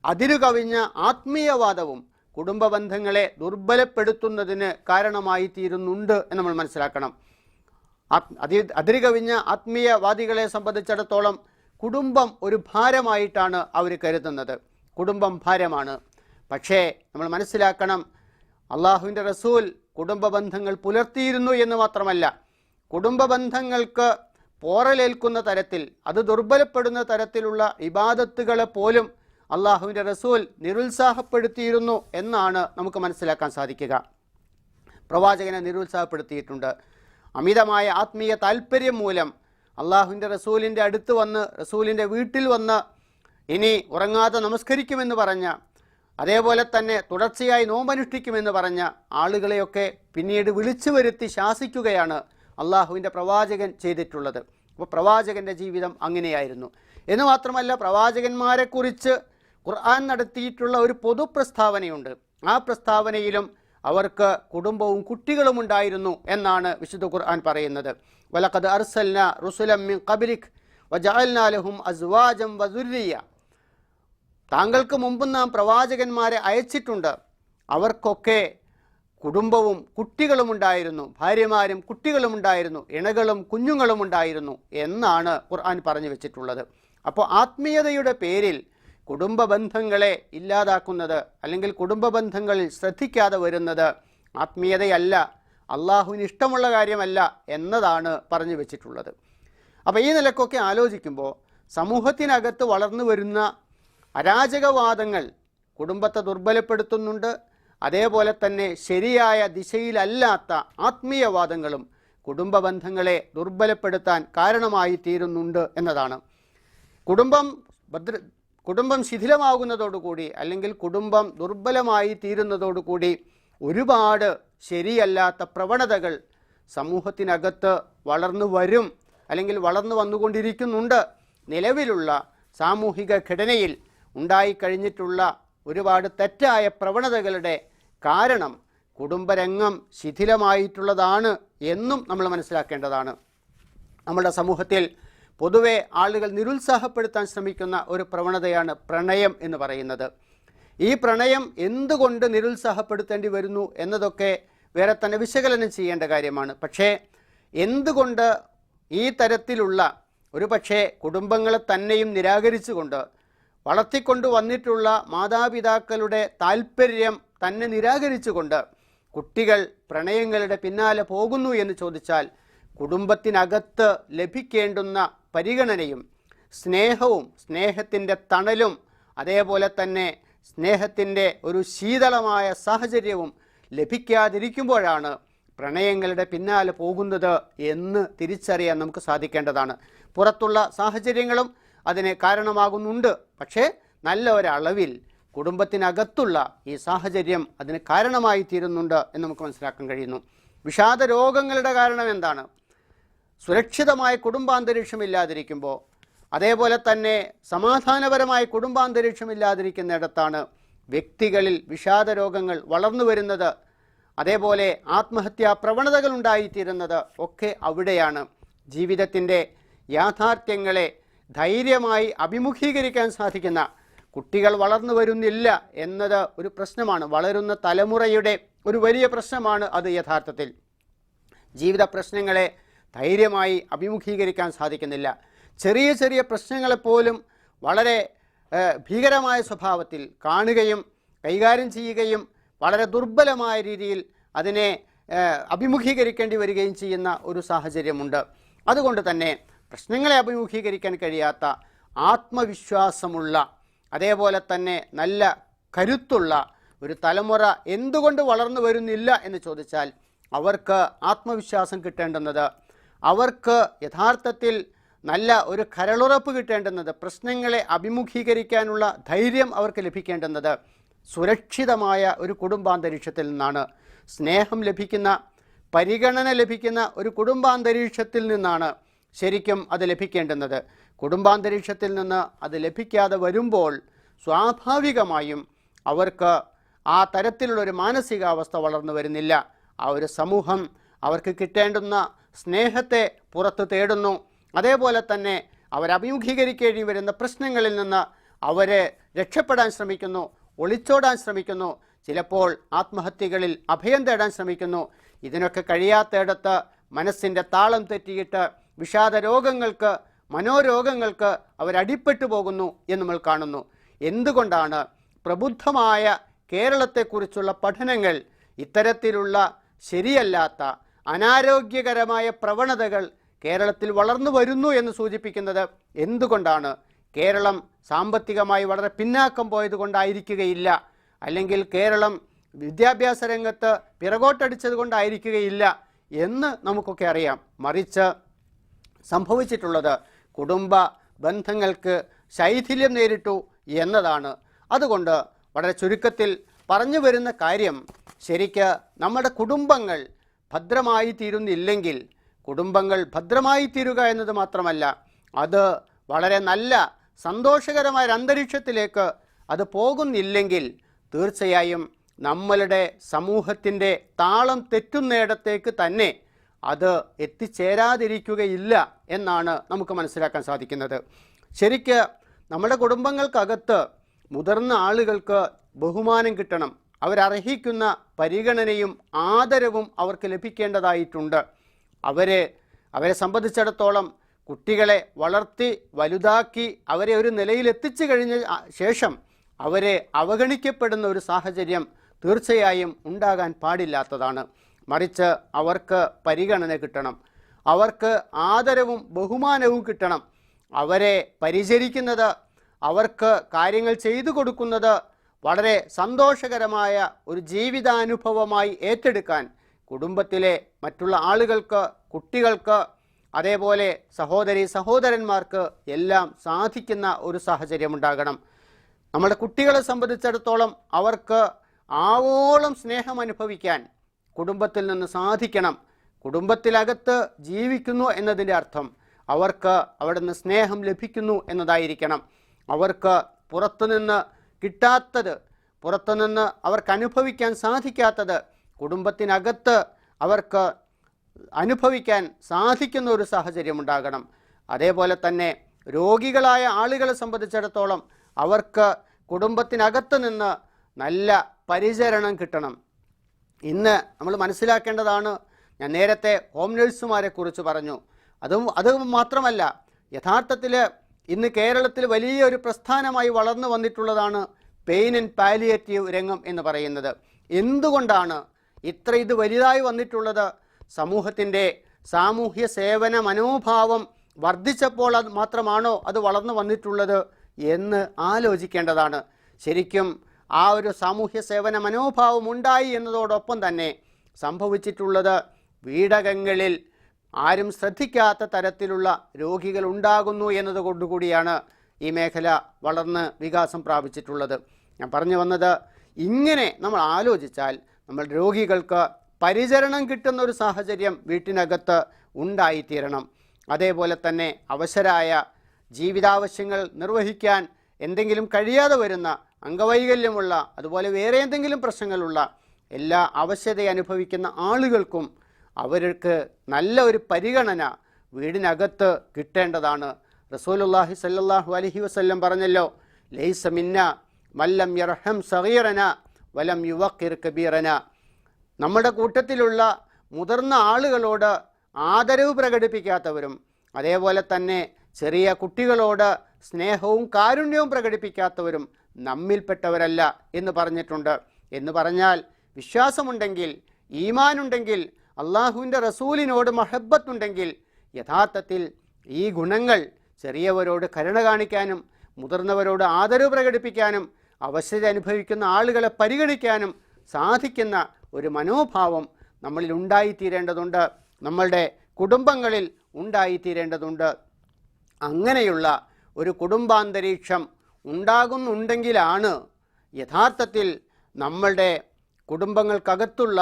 അതിരുകവിഞ്ഞ ആത്മീയവാദവും കുടുംബ ബന്ധങ്ങളെ ദുർബലപ്പെടുത്തുന്നതിന് കാരണമായി തീരുന്നുണ്ട് എന്ന് നമ്മൾ മനസ്സിലാക്കണം. അതിരുകവിഞ്ഞ ആത്മീയവാദികളെ സംബന്ധിച്ചിടത്തോളം കുടുംബം ഒരു ഭാരമായിട്ടാണ് അവർ കരുതുന്നത്. കുടുംബം ഭാരമാണ്. പക്ഷേ നമ്മൾ മനസ്സിലാക്കണം, അള്ളാഹുവിൻ്റെ റസൂൽ കുടുംബ ബന്ധങ്ങൾ പുലർത്തിയിരുന്നു എന്ന് മാത്രമല്ല, കുടുംബ ബന്ധങ്ങൾക്ക് പോറലേൽക്കുന്ന തരത്തിൽ, അത് ദുർബലപ്പെടുന്ന തരത്തിലുള്ള ഇബാദത്തുകളെ പോലും അള്ളാഹുവിൻ്റെ റസൂൽ നിരുത്സാഹപ്പെടുത്തിയിരുന്നു എന്നാണ് നമുക്ക് മനസ്സിലാക്കാൻ സാധിക്കുക. പ്രവാചകനെ നിരുത്സാഹപ്പെടുത്തിയിട്ടുണ്ട്. അമിതമായ ആത്മീയ താല്പര്യം മൂലം അള്ളാഹുവിൻ്റെ റസൂലിൻ്റെ അടുത്ത് വന്ന്, റസൂലിൻ്റെ വീട്ടിൽ വന്ന് ഇനി ഉറങ്ങാതെ നമസ്കരിക്കുമെന്ന് പറഞ്ഞ, അതേപോലെ തന്നെ തുടർച്ചയായി നോമ്പനുഷ്ഠിക്കുമെന്ന് പറഞ്ഞ ആളുകളെയൊക്കെ പിന്നീട് വിളിച്ചു വരുത്തി ശാസിക്കുകയാണ് അള്ളാഹുവിൻ്റെ പ്രവാചകൻ ചെയ്തിട്ടുള്ളത്. അപ്പോൾ പ്രവാചകൻ്റെ ജീവിതം അങ്ങനെയായിരുന്നു. എന്ന് മാത്രമല്ല, പ്രവാചകന്മാരെക്കുറിച്ച് ഖുർആൻ നടത്തിയിട്ടുള്ള ഒരു പൊതുപ്രസ്താവനയുണ്ട്. ആ പ്രസ്താവനയിലും അവർക്ക് കുടുംബവും കുട്ടികളും ഉണ്ടായിരുന്നു എന്നാണ് വിശുദ്ധ ഖുർആൻ പറയുന്നത്. വലഖദ് അർസൽന റുസുലൻ മിൻ ഖബ്ലിക് വജഅൽനാ ലഹും അസ്വാജൻ വദുർരിയ. താങ്കൾക്ക് മുമ്പ് നാം പ്രവാചകന്മാരെ അയച്ചിട്ടുണ്ട്, അവർക്കൊക്കെ കുടുംബവും കുട്ടികളും ഉണ്ടായിരുന്നു, ഭാര്യമാരും കുട്ടികളും ഉണ്ടായിരുന്നു, ഇണകളും കുഞ്ഞുങ്ങളും ഉണ്ടായിരുന്നു എന്നാണ് ഖുർആൻ പറഞ്ഞു വെച്ചിട്ടുള്ളത്. അപ്പോൾ ആത്മീയതയുടെ പേരിൽ കുടുംബ ബന്ധങ്ങളെ ഇല്ലാതാക്കുന്നത്, അല്ലെങ്കിൽ കുടുംബ ബന്ധങ്ങളിൽ ശ്രദ്ധിക്കാതെ വരുന്നത് ആത്മീയതയല്ല, അള്ളാഹുവിന് ഇഷ്ടമുള്ള കാര്യമല്ല എന്നതാണ് പറഞ്ഞു വെച്ചിട്ടുള്ളത്. അപ്പോൾ ഈ നിലക്കൊക്കെ ആലോചിക്കുമ്പോൾ സമൂഹത്തിനകത്ത് വളർന്നു വരുന്ന അരാജകവാദങ്ങൾ കുടുംബത്തെ ദുർബലപ്പെടുത്തുന്നുണ്ട്. അതേപോലെ തന്നെ ശരിയായ ദിശയിലല്ലാത്ത ആത്മീയവാദങ്ങളും കുടുംബ ബന്ധങ്ങളെ ദുർബലപ്പെടുത്താൻ കാരണമായി തീരുന്നുണ്ട് എന്നതാണ്. കുടുംബം ശിഥിലമാകുന്നതോടുകൂടി, അല്ലെങ്കിൽ കുടുംബം ദുർബലമായി തീരുന്നതോടുകൂടി ഒരുപാട് ശരിയല്ലാത്ത പ്രവണതകൾ സമൂഹത്തിനകത്ത് വളർന്നു വരും, അല്ലെങ്കിൽ വളർന്നു വന്നുകൊണ്ടിരിക്കുന്നുണ്ട്. നിലവിലുള്ള സാമൂഹിക ഘടനയിൽ ഉണ്ടായിക്കഴിഞ്ഞിട്ടുള്ള ഒരുപാട് തെറ്റായ പ്രവണതകളുടെ കാരണം കുടുംബരംഗം ശിഥിലമായിട്ടുള്ളതാണ് എന്നും നമ്മൾ മനസ്സിലാക്കേണ്ടതാണ്. നമ്മുടെ സമൂഹത്തിൽ പൊതുവെ ആളുകൾ നിരുത്സാഹപ്പെടുത്താൻ ശ്രമിക്കുന്ന ഒരു പ്രവണതയാണ് പ്രണയം എന്ന് പറയുന്നത്. ഈ പ്രണയം എന്തുകൊണ്ട് നിരുത്സാഹപ്പെടുത്തേണ്ടി വരുന്നു എന്നതൊക്കെ വേറെ തന്നെ വിശകലനം ചെയ്യേണ്ട കാര്യമാണ്. പക്ഷേ എന്തുകൊണ്ട് ഈ തരത്തിലുള്ള ഒരു പക്ഷേ കുടുംബങ്ങളെ തന്നെയും നിരാകരിച്ചുകൊണ്ട് വളർത്തിക്കൊണ്ടു വന്നിട്ടുള്ള മാതാപിതാക്കളുടെ താല്പര്യം തന്നെ നിരാകരിച്ചുകൊണ്ട് കുട്ടികൾ പ്രണയങ്ങളുടെ പിന്നാലെ പോകുന്നു എന്ന് ചോദിച്ചാൽ, കുടുംബത്തിനകത്ത് ലഭിക്കേണ്ടുന്ന പരിഗണനയും സ്നേഹവും സ്നേഹത്തിൻ്റെ തണലും അതേപോലെ തന്നെ സ്നേഹത്തിൻ്റെ ഒരു ശീതളമായ സാഹചര്യവും ലഭിക്കാതിരിക്കുമ്പോഴാണ് പ്രണയങ്ങളുടെ പിന്നാലെ പോകുന്നത് എന്ന് തിരിച്ചറിയാൻ നമുക്ക് സാധിക്കേണ്ടതാണ്. പുറത്തുള്ള സാഹചര്യങ്ങളും അതിന് കാരണമാകുന്നുണ്ട്. പക്ഷേ നല്ല ഒരളവിൽ കുടുംബത്തിനകത്തുള്ള ഈ സാഹചര്യം അതിന് കാരണമായി തീരുന്നുണ്ട് എന്ന് നമുക്ക് മനസ്സിലാക്കാൻ കഴിയുന്നു. വിഷാദ രോഗങ്ങളുടെ കാരണം എന്താണ്? സുരക്ഷിതമായ കുടുംബാന്തരീക്ഷമില്ലാതിരിക്കുമ്പോൾ, അതേപോലെ തന്നെ സമാധാനപരമായ കുടുംബാന്തരീക്ഷമില്ലാതിരിക്കുന്നിടത്താണ് വ്യക്തികളിൽ വിഷാദ രോഗങ്ങൾ വളർന്നു വരുന്നത്. അതേപോലെ ആത്മഹത്യാ പ്രവണതകൾ ഉണ്ടായിത്തീരുന്നത് ഒക്കെ അവിടെയാണ്. ജീവിതത്തിൻ്റെ യാഥാർത്ഥ്യങ്ങളെ ധൈര്യമായി അഭിമുഖീകരിക്കാൻ സാധിക്കുന്ന കുട്ടികൾ വളർന്നു വരുന്നില്ല എന്നത് ഒരു പ്രശ്നമാണ്. വളരുന്ന തലമുറയുടെ ഒരു വലിയ പ്രശ്നമാണ് അത്. യഥാർത്ഥത്തിൽ ജീവിത പ്രശ്നങ്ങളെ ധൈര്യമായി അഭിമുഖീകരിക്കാൻ സാധിക്കുന്നില്ല. ചെറിയ ചെറിയ പ്രശ്നങ്ങളെപ്പോലും വളരെ ഭീകരമായ സ്വഭാവത്തിൽ കാണുകയും കൈകാര്യം ചെയ്യുകയും വളരെ ദുർബലമായ രീതിയിൽ അതിനെ അഭിമുഖീകരിക്കേണ്ടി വരികയും ചെയ്യുന്ന ഒരു സാഹചര്യമുണ്ട്. അതുകൊണ്ട് തന്നെ പ്രശ്നങ്ങളെ അഭിമുഖീകരിക്കാൻ കഴിയാത്ത ആത്മവിശ്വാസമുള്ള, അതേപോലെ തന്നെ നല്ല കരുത്തുള്ള ഒരു തലമുറ എന്തുകൊണ്ട് വളർന്നു വരുന്നില്ല എന്ന് ചോദിച്ചാൽ, അവർക്ക് ആത്മവിശ്വാസം കിട്ടേണ്ടുന്നത്, അവർക്ക് യഥാർത്ഥത്തിൽ നല്ല ഒരു കരളുറപ്പ് കിട്ടേണ്ടുന്നത്, പ്രശ്നങ്ങളെ അഭിമുഖീകരിക്കാനുള്ള ധൈര്യം അവർക്ക് ലഭിക്കേണ്ടുന്നത് സുരക്ഷിതമായ ഒരു കുടുംബാന്തരീക്ഷത്തിൽ നിന്നാണ്. സ്നേഹം ലഭിക്കുന്ന, പരിഗണന ലഭിക്കുന്ന ഒരു കുടുംബാന്തരീക്ഷത്തിൽ നിന്നാണ് ശരിക്കും അത് ലഭിക്കേണ്ടുന്നത്. കുടുംബാന്തരീക്ഷത്തിൽ നിന്ന് അത് ലഭിക്കാതെ വരുമ്പോൾ സ്വാഭാവികമായും അവർക്ക് ആ തരത്തിലുള്ളൊരു മാനസികാവസ്ഥ വളർന്നു വരുന്നില്ല. ആ ഒരു സമൂഹം അവർക്ക് കിട്ടേണ്ടുന്ന സ്നേഹത്തെ പുറത്ത് തേടുന്നു. അതേപോലെ തന്നെ അവരഭിമുഖീകരിക്കേണ്ടി വരുന്ന പ്രശ്നങ്ങളിൽ നിന്ന് അവരെ രക്ഷപ്പെടാൻ ശ്രമിക്കുന്നു, ഒളിച്ചോടാൻ ശ്രമിക്കുന്നു, ചിലപ്പോൾ ആത്മഹത്യകളിൽ അഭയം തേടാൻ ശ്രമിക്കുന്നു. ഇതിനൊക്കെ കഴിയാത്തയിടത്ത് മനസ്സിൻ്റെ താളം തെറ്റിയിട്ട് വിഷാദ രോഗങ്ങൾക്ക്, മനോരോഗങ്ങൾക്ക് അവരടിപ്പെട്ടു പോകുന്നു എന്ന് നമ്മൾ കാണുന്നു. എന്തുകൊണ്ടാണ് പ്രബുദ്ധമായ കേരളത്തെക്കുറിച്ചുള്ള പഠനങ്ങൾ ഇത്തരത്തിലുള്ള ശരിയല്ലാത്ത അനാരോഗ്യകരമായ പ്രവണതകൾ കേരളത്തിൽ വളർന്നു വരുന്നു എന്ന് സൂചിപ്പിക്കുന്നത്? എന്തുകൊണ്ടാണ്? കേരളം സാമ്പത്തികമായി വളരെ പിന്നാക്കം പോയത് കൊണ്ടായിരിക്കുകയില്ല, അല്ലെങ്കിൽ കേരളം വിദ്യാഭ്യാസ രംഗത്ത് പിറകോട്ടടിച്ചത് കൊണ്ടായിരിക്കുകയില്ല എന്ന് നമുക്കൊക്കെ അറിയാം. മറിച്ച് സംഭവിച്ചിട്ടുള്ളത് കുടുംബ ബന്ധങ്ങൾക്ക് ശൈഥില്യം നേരിട്ടു എന്നതാണ്. അതുകൊണ്ട് വളരെ ചുരുക്കത്തിൽ പറഞ്ഞു വരുന്ന കാര്യം, ശരിക്ക് നമ്മുടെ കുടുംബങ്ങൾ ഭദ്രമായി തീരുന്നില്ലെങ്കിൽ, കുടുംബങ്ങൾ ഭദ്രമായി തീരുക എന്നത് മാത്രമല്ല, അത് വളരെ നല്ല സന്തോഷകരമായ അന്തരീക്ഷത്തിലേക്ക് അത് പോകുന്നില്ലെങ്കിൽ തീർച്ചയായും നമ്മളുടെ സമൂഹത്തിൻ്റെ താളം തെറ്റുന്നിടത്തേക്ക് തന്നെ അത് എത്തിച്ചേരാതിരിക്കുകയില്ല എന്നാണ് നമുക്ക് മനസ്സിലാക്കാൻ സാധിക്കുന്നത്. ശരിക്ക് നമ്മുടെ കുടുംബങ്ങൾക്കകത്ത് മുതിർന്ന ആളുകൾക്ക് ബഹുമാനം കിട്ടണം, അവരർഹിക്കുന്ന പരിഗണനയും ആദരവും അവർക്ക് ലഭിക്കേണ്ടതായിട്ടുണ്ട്. അവരെ സംബന്ധിച്ചിടത്തോളം കുട്ടികളെ വളർത്തി വലുതാക്കി അവരെ ഒരു നിലയിൽ എത്തിച്ചു കഴിഞ്ഞ ശേഷം അവരെ അവഗണിക്കപ്പെടുന്ന ഒരു സാഹചര്യം തീർച്ചയായും ഉണ്ടാകാൻ പാടില്ലാത്തതാണ്. മറിച്ച് അവർക്ക് പരിഗണന കിട്ടണം, അവർക്ക് ആദരവും ബഹുമാനവും കിട്ടണം. അവരെ പരിചരിക്കുന്നത്, അവർക്ക് കാര്യങ്ങൾ ചെയ്തു കൊടുക്കുന്നത് വളരെ സന്തോഷകരമായ ഒരു ജീവിതാനുഭവമായി ഏറ്റെടുക്കാൻ കുടുംബത്തിലെ മറ്റുള്ള ആളുകൾക്ക്, കുട്ടികൾക്ക്, അതേപോലെ സഹോദരി സഹോദരന്മാർക്ക് എല്ലാം സാധിക്കുന്ന ഒരു സാഹചര്യം ഉണ്ടാകണം. നമ്മുടെ കുട്ടികളെ സംബന്ധിച്ചിടത്തോളം അവർക്ക് ആവോളം സ്നേഹം അനുഭവിക്കാൻ കുടുംബത്തിൽ നിന്ന് സാധിക്കണം. കുടുംബത്തിനകത്ത് ജീവിക്കുന്നു എന്നതിൻ്റെ അർത്ഥം അവർക്ക് അവിടെ നിന്ന് സ്നേഹം ലഭിക്കുന്നു എന്നതായിരിക്കണം. അവർക്ക് പുറത്തുനിന്ന് കിട്ടാത്തത്, പുറത്തുനിന്ന് അവർക്ക് അനുഭവിക്കാൻ സാധിക്കാത്തത് കുടുംബത്തിനകത്ത് അവർക്ക് അനുഭവിക്കാൻ സാധിക്കുന്ന ഒരു സാഹചര്യം ഉണ്ടാകണം. അതേപോലെ തന്നെ രോഗികളായ ആളുകളെ സംബന്ധിച്ചിടത്തോളം അവർക്ക് കുടുംബത്തിനകത്ത് നിന്ന് നല്ല പരിചരണം കിട്ടണം. ഇന്ന് നമ്മൾ മനസ്സിലാക്കേണ്ടതാണ്, ഞാൻ നേരത്തെ ഹോം നഴ്സുമാരെ കുറിച്ച് പറഞ്ഞു. അത് മാത്രമല്ല, യഥാർത്ഥത്തിൽ ഇന്ന് കേരളത്തിൽ വലിയൊരു പ്രസ്ഥാനമായി വളർന്നു വന്നിട്ടുള്ളതാണ് പെയിൻ ആൻഡ് പാലിയേറ്റീവ് രംഗം എന്ന് പറയുന്നത്. എന്തുകൊണ്ടാണ് ഇത് വലുതായി വന്നിട്ടുള്ളത്? സമൂഹത്തിൻ്റെ സാമൂഹ്യ സേവന മനോഭാവം വർദ്ധിച്ചപ്പോൾ അത് മാത്രമാണോ അത് വളർന്നു വന്നിട്ടുള്ളത് എന്ന് ആലോചിക്കേണ്ടതാണ്. ശരിക്കും ആ ഒരു സാമൂഹ്യ സേവന മനോഭാവം ഉണ്ടായി എന്നതോടൊപ്പം തന്നെ സംഭവിച്ചിട്ടുള്ളത് വീടകങ്ങളിൽ ആരും ശ്രദ്ധിക്കാത്ത തരത്തിലുള്ള രോഗികൾ ഉണ്ടാകുന്നു എന്നതുകൊണ്ടുകൂടിയാണ് ഈ മേഖല വളർന്ന് വികാസം പ്രാപിച്ചിട്ടുള്ളത്. ഞാൻ പറഞ്ഞു വന്നത്, ഇങ്ങനെ നമ്മൾ ആലോചിച്ചാൽ നമ്മൾ രോഗികൾക്ക് പരിചരണം കിട്ടുന്ന ഒരു സാഹചര്യം വീട്ടിനകത്ത് ഉണ്ടായിത്തീരണം. അതേപോലെ തന്നെ അവശരായ, ജീവിതാവശ്യങ്ങൾ നിർവഹിക്കാൻ എന്തെങ്കിലും കഴിയാതെ വരുന്ന, അംഗവൈകല്യമുള്ള, അതുപോലെ വേറെ എന്തെങ്കിലും പ്രശ്നങ്ങളുള്ള എല്ലാ അവശത അനുഭവിക്കുന്ന ആളുകൾക്കും അവർക്ക് നല്ല ഒരു പരിഗണന വീടിനകത്ത് കിട്ടേണ്ടതാണ്. റസൂലുള്ളാഹി സ്വല്ലല്ലാഹു അലൈഹി വസല്ലം പറഞ്ഞല്ലോ, ലൈസ മിന്ന മല്ലം യർഹം സഗീറന വലം യുവഖിർ കബീറന. നമ്മുടെ കൂട്ടത്തിലുള്ള മുതിർന്ന ആളുകളോട് ആദരവ് പ്രകടിപ്പിക്കാത്തവരും അതേപോലെ തന്നെ ചെറിയ കുട്ടികളോട് സ്നേഹവും കാരുണ്യവും പ്രകടിപ്പിക്കാത്തവരും നമ്മിൽപ്പെട്ടവരല്ല എന്ന് പറഞ്ഞിട്ടുണ്ട്. എന്ന് പറഞ്ഞാൽ വിശ്വാസമുണ്ടെങ്കിൽ, ഈമാനുണ്ടെങ്കിൽ, അള്ളാഹുവിൻ്റെ റസൂലിനോട് മഹബത്തുണ്ടെങ്കിൽ യഥാർത്ഥത്തിൽ ഈ ഗുണങ്ങൾ ചെറിയവരോട് കരുണ കാണിക്കാനും മുതിർന്നവരോട് ആദരവ് പ്രകടിപ്പിക്കാനും അവശത അനുഭവിക്കുന്ന ആളുകളെ പരിഗണിക്കാനും സാധിക്കുന്ന ഒരു മനോഭാവം നമ്മളിൽ ഉണ്ടായിത്തീരേണ്ടതുണ്ട്, നമ്മളുടെ കുടുംബങ്ങളിൽ ഉണ്ടായിത്തീരേണ്ടതുണ്ട്. അങ്ങനെയുള്ള ഒരു കുടുംബാന്തരീക്ഷം ഉണ്ടാകുന്നുണ്ടെങ്കിലാണ് യഥാർത്ഥത്തിൽ നമ്മളുടെ കുടുംബങ്ങൾക്കകത്തുള്ള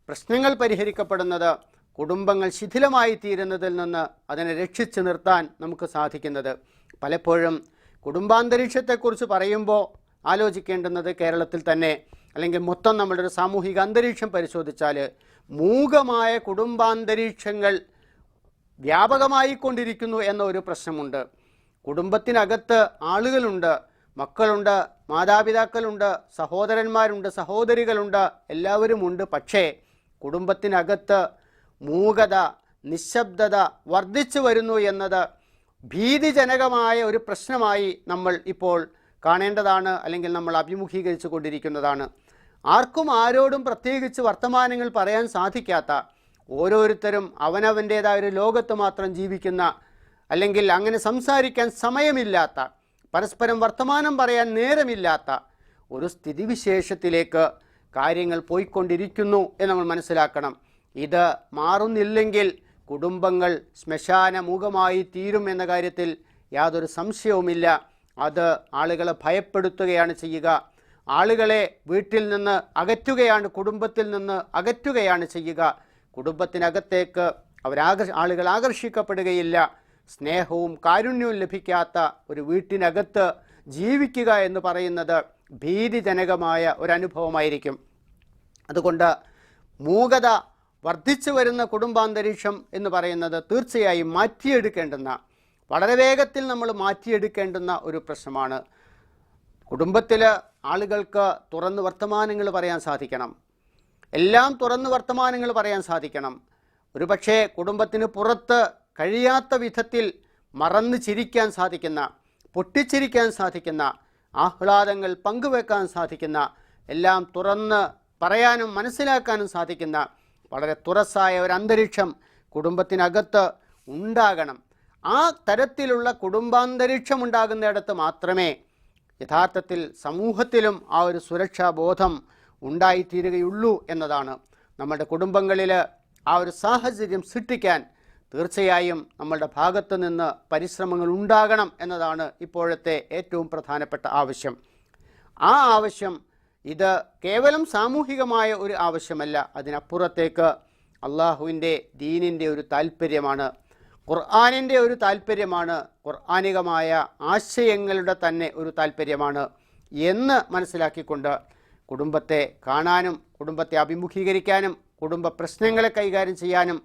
പ്രശ്നങ്ങൾ പരിഹരിക്കപ്പെടുന്നത്, കുടുംബങ്ങൾ ശിഥിലമായി തീരുന്നതിൽ നിന്ന് അതിനെ രക്ഷിച്ചു നിർത്താൻ നമുക്ക് സാധിക്കുന്നത്. പലപ്പോഴും കുടുംബാന്തരീക്ഷത്തെക്കുറിച്ച് പറയുമ്പോൾ ആലോചിക്കേണ്ടുന്നത്, കേരളത്തിൽ തന്നെ അല്ലെങ്കിൽ മൊത്തം നമ്മുടെ ഒരു സാമൂഹിക അന്തരീക്ഷം പരിശോധിച്ചാൽ മൂകമായ കുടുംബാന്തരീക്ഷങ്ങൾ വ്യാപകമായി കൊണ്ടിരിക്കുന്നു എന്ന ഒരു പ്രശ്നമുണ്ട്. കുടുംബത്തിനകത്ത് ആളുകളുണ്ട്, മക്കളുണ്ട്, മാതാപിതാക്കളുണ്ട്, സഹോദരന്മാരുണ്ട്, സഹോദരികളുണ്ട്, എല്ലാവരുമുണ്ട്. പക്ഷേ കുടുംബത്തിനകത്ത് മൂകത, നിശബ്ദത വർദ്ധിച്ചു വരുന്നു എന്നത് ഭീതിജനകമായ ഒരു പ്രശ്നമായി നമ്മൾ ഇപ്പോൾ കാണേണ്ടതാണ്, അല്ലെങ്കിൽ നമ്മൾ അഭിമുഖീകരിച്ചു കൊണ്ടിരിക്കുന്നതാണ്. ആർക്കും ആരോടും പ്രത്യേകിച്ച് വർത്തമാനങ്ങൾ പറയാൻ സാധിക്കാത്ത, ഓരോരുത്തരും അവനവൻ്റേതായ ഒരു ലോകത്ത് മാത്രം ജീവിക്കുന്ന, അല്ലെങ്കിൽ അങ്ങനെ സംസാരിക്കാൻ സമയമില്ലാത്ത, പരസ്പരം വർത്തമാനം പറയാൻ നേരമില്ലാത്ത ഒരു സ്ഥിതിവിശേഷത്തിലേക്ക് കാര്യങ്ങൾ പോയിക്കൊണ്ടിരിക്കുന്നു എന്ന് നമ്മൾ മനസ്സിലാക്കണം. ഇത് മാറുന്നില്ലെങ്കിൽ കുടുംബങ്ങൾ ശ്മശാനമുഖമായി തീരും എന്ന കാര്യത്തിൽ യാതൊരു സംശയവുമില്ല. അത് ആളുകളെ ഭയപ്പെടുത്തുകയാണ് ചെയ്യുക, ആളുകളെ വീട്ടിൽ നിന്ന് അകറ്റുകയാണ്, കുടുംബത്തിൽ നിന്ന് അകറ്റുകയാണ് ചെയ്യുക. കുടുംബത്തിനകത്തേക്ക് ആളുകൾ ആകർഷിക്കപ്പെടുകയില്ല. സ്നേഹവും കാരുണ്യവും ലഭിക്കാത്ത ഒരു വീട്ടിനകത്ത് ജീവിക്കുക എന്ന് പറയുന്നത് ഭീതിജനകമായ ഒരനുഭവമായിരിക്കും. അതുകൊണ്ട് മൂകത വർദ്ധിച്ചു വരുന്ന കുടുംബാന്തരീക്ഷം എന്ന് പറയുന്നത് തീർച്ചയായും മാറ്റിയെടുക്കേണ്ടുന്ന, വളരെ വേഗത്തിൽ നമ്മൾ മാറ്റിയെടുക്കേണ്ടുന്ന ഒരു പ്രശ്നമാണ്. കുടുംബത്തിൽ ആളുകൾക്ക് തുറന്ന് വർത്തമാനങ്ങൾ പറയാൻ സാധിക്കണം, എല്ലാം തുറന്ന് വർത്തമാനങ്ങൾ പറയാൻ സാധിക്കണം. ഒരു പക്ഷേ കുടുംബത്തിന് പുറത്ത് കഴിയാത്ത വിധത്തിൽ മറന്ന് ചിരിക്കാൻ സാധിക്കുന്ന, പൊട്ടിച്ചിരിക്കാൻ സാധിക്കുന്ന, ആഹ്ലാദങ്ങൾ പങ്കുവെക്കാൻ സാധിക്കുന്ന, എല്ലാം തുറന്ന് പറയാനും മനസ്സിലാക്കാനും സാധിക്കുന്ന വളരെ തുറസായ ഒരു അന്തരീക്ഷം കുടുംബത്തിനകത്ത് ഉണ്ടാകണം. ആ തരത്തിലുള്ള കുടുംബാന്തരീക്ഷം ഉണ്ടാകുന്നിടത്ത് മാത്രമേ യഥാർത്ഥത്തിൽ സമൂഹത്തിലും ആ ഒരു സുരക്ഷാബോധം ഉണ്ടായിത്തീരുകയുള്ളൂ എന്നതാണ്. നമ്മുടെ കുടുംബങ്ങളിൽ ആ ഒരു സാഹചര്യം സൃഷ്ടിക്കാൻ തീർച്ചയായും നമ്മളുടെ ഭാഗത്ത് നിന്ന് പരിശ്രമങ്ങൾ ഉണ്ടാകണം എന്നതാണ് ഇപ്പോഴത്തെ ഏറ്റവും പ്രധാനപ്പെട്ട ആവശ്യം. ആ ആവശ്യം ഇത് കേവലം സാമൂഹികമായ ഒരു ആവശ്യമല്ല, അതിനപ്പുറത്തേക്ക് അള്ളാഹുവിൻ്റെ ദീനിൻ്റെ ഒരു താല്പര്യമാണ്, ഖുർആനിൻ്റെ ഒരു താല്പര്യമാണ്, ഖുർആനികമായ ആശയങ്ങളുടെ തന്നെ ഒരു താല്പര്യമാണ് എന്ന് മനസ്സിലാക്കിക്കൊണ്ട് കുടുംബത്തെ കാണാനും, കുടുംബത്തെ അഭിമുഖീകരിക്കാനും, കുടുംബ പ്രശ്നങ്ങളെ കൈകാര്യം ചെയ്യാനും,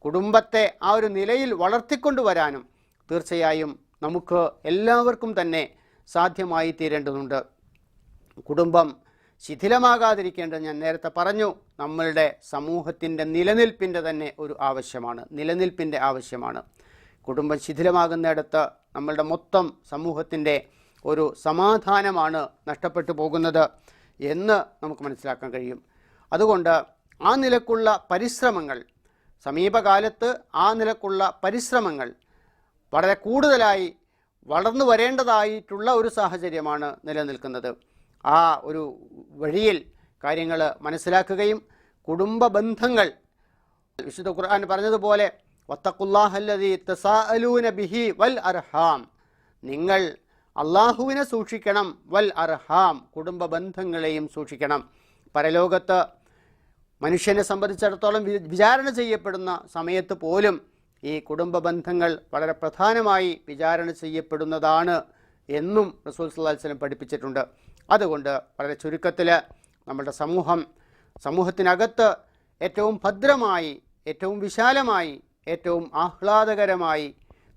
കുടുംബത്തെ ആ ഒരു നിലയിൽ വളർത്തിക്കൊണ്ടുവരാനും തീർച്ചയായും നമുക്ക് എല്ലാവർക്കും തന്നെ സാധ്യമായി തീരേണ്ടതുണ്ട്. കുടുംബം ശിഥിലമാകാതിരിക്കേണ്ടത് ഞാൻ നേരത്തെ പറഞ്ഞു, നമ്മളുടെ സമൂഹത്തിൻ്റെ നിലനിൽപ്പിൻ്റെ തന്നെ ഒരു ആവശ്യമാണ്, നിലനിൽപ്പിൻ്റെ ആവശ്യമാണ്. കുടുംബം ശിഥിലമാകുന്നിടത്ത് നമ്മളുടെ മൊത്തം സമൂഹത്തിൻ്റെ ഒരു സമാധാനമാണ് നഷ്ടപ്പെട്ടു പോകുന്നത് എന്ന് നമുക്ക് മനസ്സിലാക്കാൻ കഴിയും. അതുകൊണ്ട് ആ നിലക്കുള്ള പരിശ്രമങ്ങൾ, സമീപകാലത്ത് ആ നിലക്കുള്ള പരിശ്രമങ്ങൾ വളരെ കൂടുതലായി വളർന്നു വരേണ്ടതായിട്ടുള്ള ഒരു സാഹചര്യമാണ് നിലനിൽക്കുന്നത്. ആ ഒരു വഴിയിൽ കാര്യങ്ങൾ മനസ്സിലാക്കുകയും കുടുംബ ബന്ധങ്ങൾ വിശുദ്ധ ഖുർആൻ പറഞ്ഞതുപോലെ വത്തഖുല്ലാഹല്ലദീ തസാഅലൂന ബിഹി വൽ അർഹാം, നിങ്ങൾ അള്ളാഹുവിനെ സൂക്ഷിക്കണം, വൽ അർഹാം, കുടുംബ ബന്ധങ്ങളെയും സൂക്ഷിക്കണം. പരലോകത്ത് മനുഷ്യനെ സംബന്ധിച്ചിടത്തോളം വിചാരണ ചെയ്യപ്പെടുന്ന സമയത്ത് പോലും ഈ കുടുംബ ബന്ധങ്ങൾ വളരെ പ്രധാനമായി വിചാരണ ചെയ്യപ്പെടുന്നതാണ് എന്നും റസൂൽ സല്ലല്ലാഹു അലൈഹി വസല്ലം പഠിപ്പിച്ചിട്ടുണ്ട്. അതുകൊണ്ട് വളരെ ചുരുക്കത്തിൽ നമ്മുടെ സമൂഹത്തിനകത്ത് ഏറ്റവും ഭദ്രമായി, ഏറ്റവും വിശാലമായി, ഏറ്റവും ആഹ്ലാദകരമായി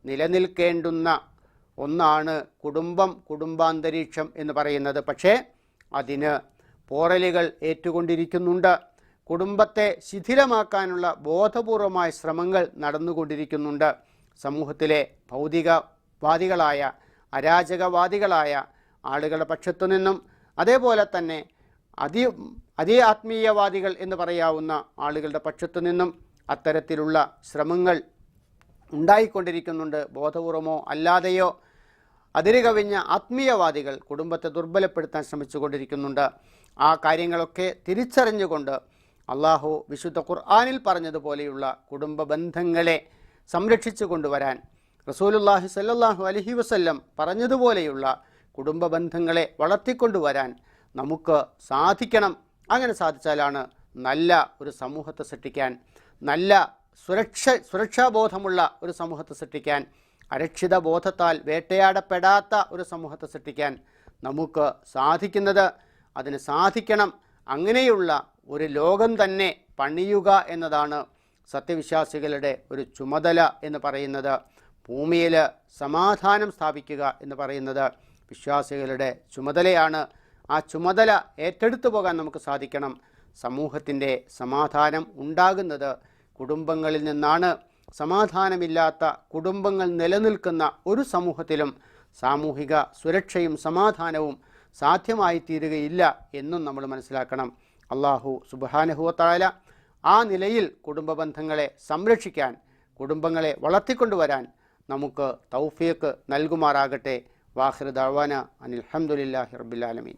നിലനിൽക്കേണ്ടുന്ന ഒന്നാണ് കുടുംബം, കുടുംബാന്തരീക്ഷം എന്ന് പറയുന്നത്. പക്ഷേ അതിന് പോറലുകൾ ഏറ്റുകൊണ്ടിരിക്കുന്നുണ്ട്. കുടുംബത്തെ ശിഥിലമാക്കാനുള്ള ബോധപൂർവമായ ശ്രമങ്ങൾ നടന്നുകൊണ്ടിരിക്കുന്നുണ്ട്. സമൂഹത്തിലെ ഭൗതികവാദികളായ, അരാജകവാദികളായ ആളുകളുടെ പക്ഷത്തു നിന്നും, അതേപോലെ തന്നെ ആത്മീയവാദികൾ എന്ന് പറയാവുന്ന ആളുകളുടെ പക്ഷത്തു നിന്നും അത്തരത്തിലുള്ള ശ്രമങ്ങൾ ഉണ്ടായിക്കൊണ്ടിരിക്കുന്നുണ്ട്. ബോധപൂർവമോ അല്ലാതെയോ അതിരുകവിഞ്ഞ ആത്മീയവാദികൾ കുടുംബത്തെ ദുർബലപ്പെടുത്താൻ ശ്രമിച്ചുകൊണ്ടിരിക്കുന്നുണ്ട്. ആ കാര്യങ്ങളൊക്കെ തിരിച്ചറിഞ്ഞുകൊണ്ട് അള്ളാഹു വിശുദ്ധ ഖുർആനിൽ പറഞ്ഞതുപോലെയുള്ള കുടുംബ ബന്ധങ്ങളെ സംരക്ഷിച്ചു കൊണ്ടുവരാൻ, റസൂലുള്ളാഹി സ്വല്ലല്ലാഹു അലൈഹി വസല്ലം പറഞ്ഞതുപോലെയുള്ള കുടുംബ ബന്ധങ്ങളെ വളർത്തിക്കൊണ്ടുവരാൻ നമുക്ക് സാധിക്കണം. അങ്ങനെ സാധിച്ചാലാണ് നല്ല ഒരു സമൂഹത്തെ സൃഷ്ടിക്കാൻ, നല്ല സുരക്ഷാബോധമുള്ള ഒരു സമൂഹത്തെ സൃഷ്ടിക്കാൻ, അരക്ഷിത ബോധത്താൽ വേട്ടയാടപ്പെടാത്ത ഒരു സമൂഹത്തെ സൃഷ്ടിക്കാൻ നമുക്ക് സാധിക്കുന്നത്. അതിന് സാധിക്കണം. അങ്ങനെയുള്ള ഒരു ലോകം തന്നെ പണിയുക എന്നതാണ് സത്യവിശ്വാസികളുടെ ഒരു ചുമതല എന്ന് പറയുന്നത് ഭൂമിയിൽ സമാധാനം സ്ഥാപിക്കുക എന്ന് പറയുന്നത് വിശ്വാസികളുടെ ചുമതലയാണ്. ആ ചുമതല ഏറ്റെടുത്തു പോകാൻ നമുക്ക് സാധിക്കണം. സമൂഹത്തിൻ്റെ സമാധാനം ഉണ്ടാകുന്നത് കുടുംബങ്ങളിൽ നിന്നാണ്. സമാധാനമില്ലാത്ത കുടുംബങ്ങൾ നിലനിൽക്കുന്ന ഒരു സമൂഹത്തിലും സാമൂഹിക സുരക്ഷയും സമാധാനവും സാധ്യമായി തീരുകയില്ല എന്നും നമ്മൾ മനസ്സിലാക്കണം. അല്ലാഹു സുബ്ഹാനഹു വ തആല ആ നിലയിൽ കുടുംബ ബന്ധങ്ങളെ സംരക്ഷിക്കാൻ, കുടുംബങ്ങളെ വളർത്തിക്കൊണ്ടുവരാൻ നമുക്ക് തൗഫീഖ് നൽകുമാറാകട്ടെ. വാഖിറു ദഅ്വാന അനിൽ ഹംദുലില്ലാഹി റബ്ബിൽ ആലമീൻ.